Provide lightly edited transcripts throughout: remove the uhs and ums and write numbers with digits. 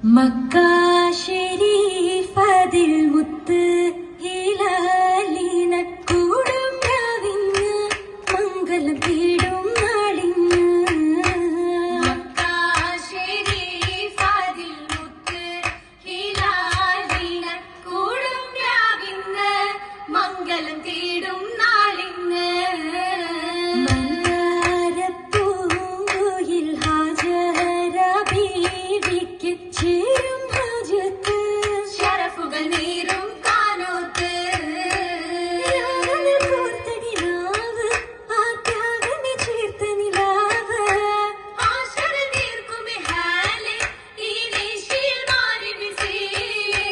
Mecca ശരീഫതിൽ മുത്ത് ഹിലാലിന കൂടും രാവിന് മംഗളം തേടും നാളിന്. മക്ക ശരീഫതിൽ മുത്ത് ഹിലാലിന കൂടും രാവിന് മംഗളം തേടും നാളിന്. മന്ദാരപ്പൂയിൽ ഹാജറ ബീവിക്ക് ചേരും ഹാജത്ത് ശരഫുകൾ നേരും കാനോത്ത്. കോർത്തനിലാവ് ആ ത്യാഗമേ ചേർത്ത നിലാവ് ആശര തീർക്കുമേ ഹാലെ ഈ ദേശിൽ മാറി മിസീലേ.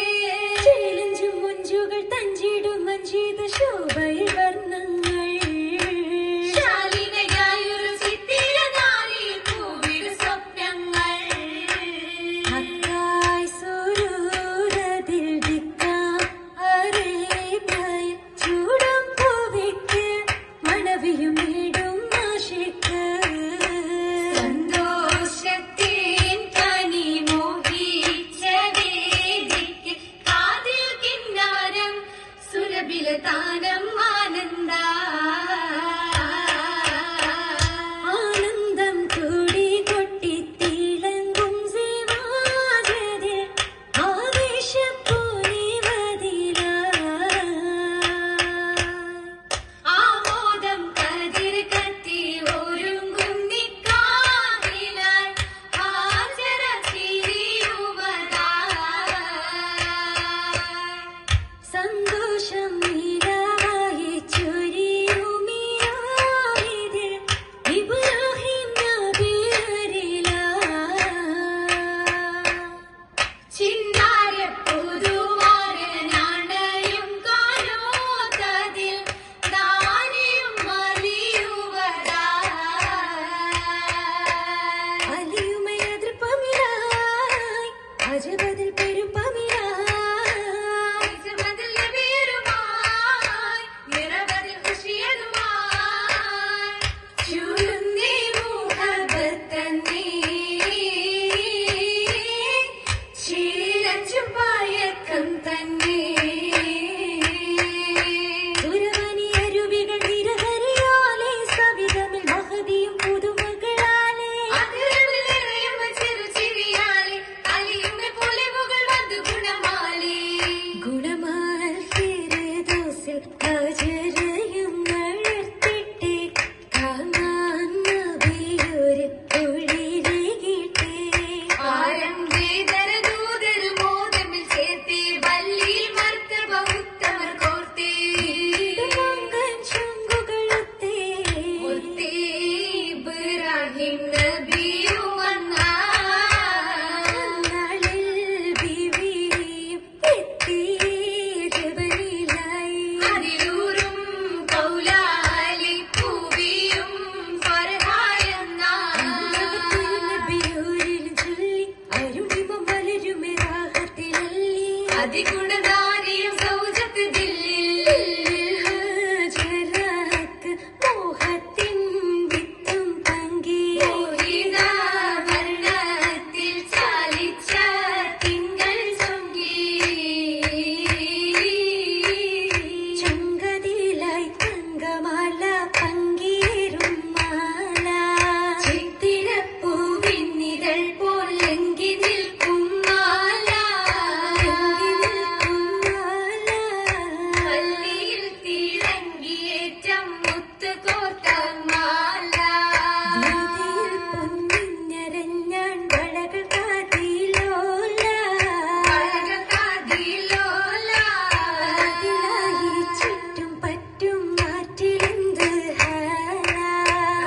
ചേലഞ്ചും മുഞ്ചുകൾ തഞ്ചിടും മഞ്ചീത ശോഭയിൽ വർണ്ണങ്ങൾ ശാലിനയായൊരു ചിത്തിരനാരി പൂവിട സ്വപ്നങ്ങൾ. ഹക്കായ് സുരൂരതിൽ ദിക്കാം അരേബ്യയിൽ ചൂടും പൂവിക്ക് മണവിയും ഈടും ആശിക്ക്. സന്തോഷത്തിൻ കനി മോഹിച്ച വേദിക്ക് കാതിൽ കിന്നാരം സുരഭില താനം ആനന്ദ. ആനന്ദം കൂടി കൊട്ടിത്തിളങ്ങും സിവാജതിൽ ആവേശപ്പൂനിവതിലായി. ആമോദം കതിർ കത്തി ഒരുങ്ങും നിക്കാഹിലായി ഹാജറ തിരിയുവതായി. സന്തോഷം നിലാവായി ചൊരിയുമിയാവിതിൽ ഇബ്രാഹിം നബിയരിലായി. ചിന്നാരപ്പുതുവാരനാണയും കാലോത്തതിൽ നാരിയും മലിയുവതായി. അലിയുമയതൃപ്പമിലായി അജബതിൽ പെരുപ്പമിലായി. ഇസ്മതിൽ നബിയരുമായി നിറവതിൽ ഖുശിയതുമായി ചൂടുന്നേ മുഹബത്തന്നേ ശീലച്ചു പായക്കം തന്നെ. സുരവനി അരുവികൾ നിരഹരിയാലെ സവിധമിൽ മഹദിയും പുതുമകളാലെ. അതിരവിൽ നിറയുന്ന ചെറുചിരിയാലെ അലിയുന്ന പൊലിവുകൾ വന്നു ഗുണമാലേ. ഗുണമാൽ ഫിർദൗസിൽ ഹാജറയും വളർത്തിട്ടെ കാണാൻ നബിയൊരു കുളിരേകിട്ടെ. ആരം വേദന ദൂതർ മോദമിൽ ചേർത്തേ വല്ലിയിൽ മർത്തബ ഉത്തമർ കോർത്തേ. മങ്കൻ ചുങ്കുകളൊത്തേ മുത്തേ ഇബ്രാഹിം നബിയും വന്നാ. നാളിൽ ബീവിയും എത്തിയവനിലായി. അതിലൂറും കൗലാലി പൂവിയും ഫർഹായെന്നാ. നബിയോരിലും ചൊല്ലി അരുണിമം വളരുമേ രാഹത്തിലല്ലി. അതിഗുണധാരിയും സൗജത്ത് ദില്ലിൽ ഹാജറക്ക് മോഹത്തിൻ വിത്തും പങ്കി. മോഹിത വർണ്ണത്തിൽ ചാലിച്ച തിങ്കൾ ചൊങ്കി. ചങ്കതിലായി തങ്കമാല പങ്കേറും മാല. ചിത്തിരപ്പൂവിന്നിതൾ പോൽ ലംഘി നിൽക്കും മാല. പള്ളിയിൽ തിളങ്ങിയേറ്റം മുത്ത് കോർത്ത മാല. വീതിയിൽ പൊന്നിഞ്ഞരഞ്ഞാൻ വളകൾ കാതിലോല. അഴകാതിലോല. അതിലായി ചുറ്റും പറ്റും മാറ്റിലെന്ത് ഹാല.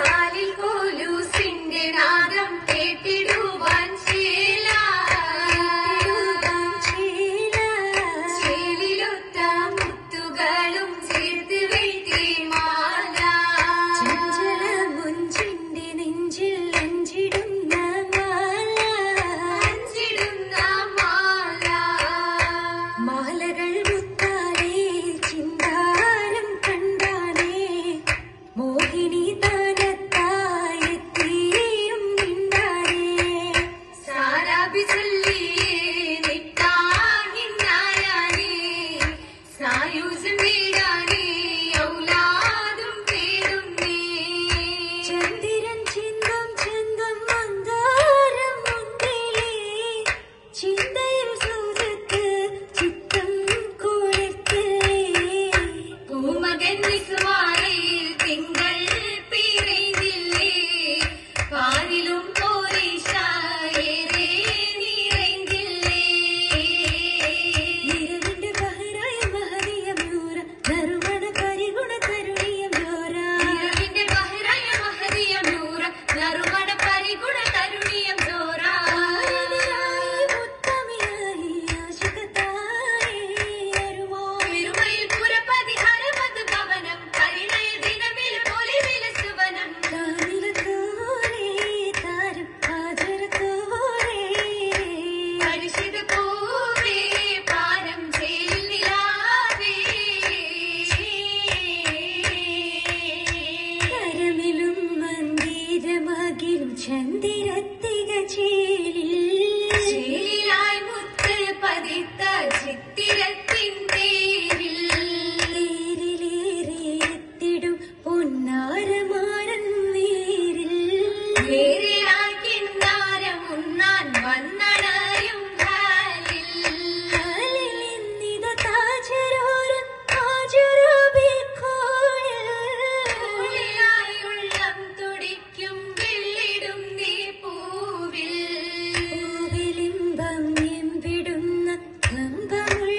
കാലിൽ കോലൂസിന്റെ നാദം കേട്ടിടുവാൻ ചേല. ചേലിലൊത്ത മുത്തുകളും